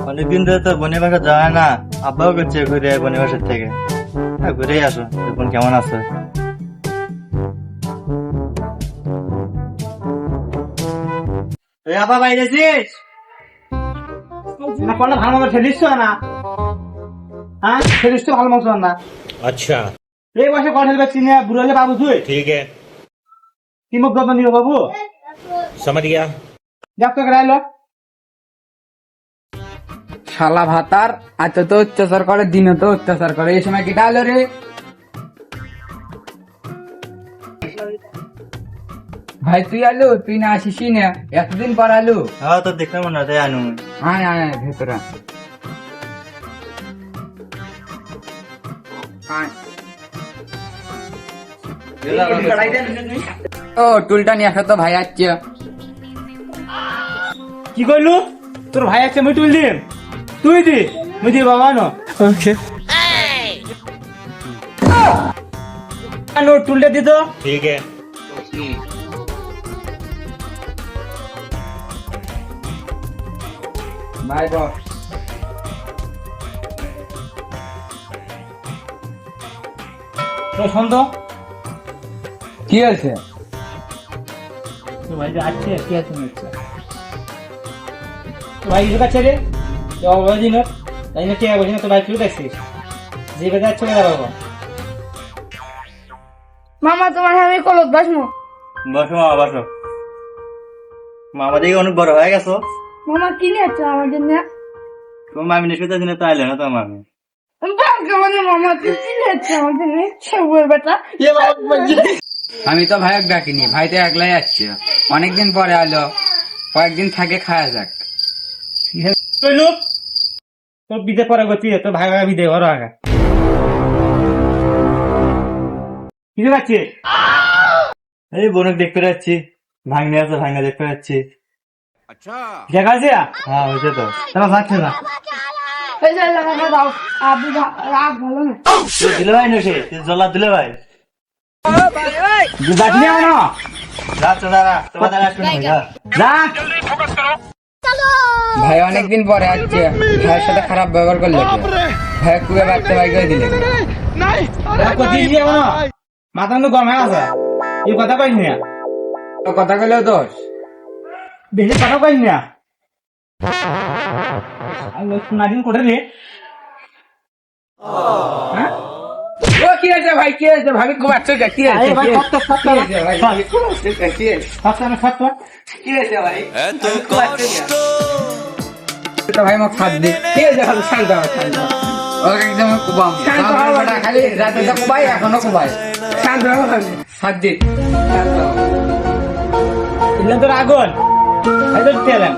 অনেকদিন ধরে তো বোনের বাসা যাওয়া না, আব্বাও করছে ঘুরে আয় বোনের বাসার থেকে। ঘুরেই আসো, বোন কেমন আছে? আবার বাইরে আছিস না? কোনটা ভালো মতো খেলিস না? হ্যাঁ খেলিস তো ভালো মতো না। अच्छा এই বয়সে কল খেলবে চিনে বুড়ো হলে বাবু তুই ठीक है কি মুখ যত্ন নিও বাবু। समझ गया যাক তো গেলাইলো শালা ভাতার আজ তো অত্যাচার করে, দিনে তো অত্যাচার করে, এই সময় কেটা আলো রে? ভাই তুই আলু, তুই না আসিস না, এতদিন পর আলু। হ্যাঁ তো দেখলাম না, তাই আনু। আয় আয় আয় ভেতরে আয়। ও টুলটা নিয়ে আসো তো, ভাই আসছে। কি করলু? তোর ভাই আছে মুই তুল দিম, তুই দি মুই দি বাবা নো টুলটা দি তো। ठीक है ভাই বস। তো শোন তো, কি আছে? তোর ভাই যে আছে কি আছে নিচ্ছে তোর ভাই কিছু কাছে রে দিন তাই না? কে বলছি না তোর ভাই তুই দেখছিস যে বেদা আছে বেদা বাবা। মামা তোমার আমি কলত বাসমো। বসো মামা, বসো। মামা দেখি অনেক বড় হয়ে গেছো। মামা কি নিয়েছো আমার জন্য? তোমার মামি নিশ্চিত দিনে তো আইলে না তোমার মামি। মানে মামা তুই কি নিয়েছো আমার জন্য? সবুর বেটা আমি তো ভাইক ডাকিনি, ভাই তো একলাই আসছে, অনেকদিন পরে আলো, কয়েকদিন থাকে খাওয়া যাক। কইলু তোর বিদে পরে গতি তোর ভাই ভাই বিদে ঘর আগা কিছু পাচ্ছি। এই বোনক দেখতে যাচ্ছি, ভাঙনে আছে, ভাঙনা দেখতে যাচ্ছি। দেখা আছে হ্যাঁ হয়েছে তো। তোমার যাচ্ছে না মামা দাও, আপনি রাগ ভালো না। দিলে ভাই নসে জল্লাদ দিলে ভাই। যাচ্ছি না না যাচ্ছ দাঁড়া, তোমার দাঁড়া আসবে না। যা ভাই অনেকদিন পরে আসছে, ভাইয়ের সাথে খারাপ ব্যবহার করলে কে? ভাই কুয়ে বাচ্চা ভাই করে দিলে কে? মাথা তো গরম হয়ে আছে, এই কথা কইস না, তো কথা কইলেও দোষ। বেশি কথা কইস না। নাদিন করে রে ও কি আছে ভাই, কি আছে ভাই? খুব আচ্ছা কি আছে? ভাই কত কত ভাই খুব আচ্ছা কি আছে? ফাটানো ফাটা কি আছে ভাই? এত কষ্ট তো ভাই মোক সাথ দে। কি আছে ভাই? শান্ত হ, শান্ত হ। ওকে একদম কুবাম শান্ত হ, বেটা খালি রাতে তো কুবাই, এখনো কুবাই। শান্ত হ, সাথ দে, শান্ত হ। ইল্লা তোর আগুন এই তো তেলেন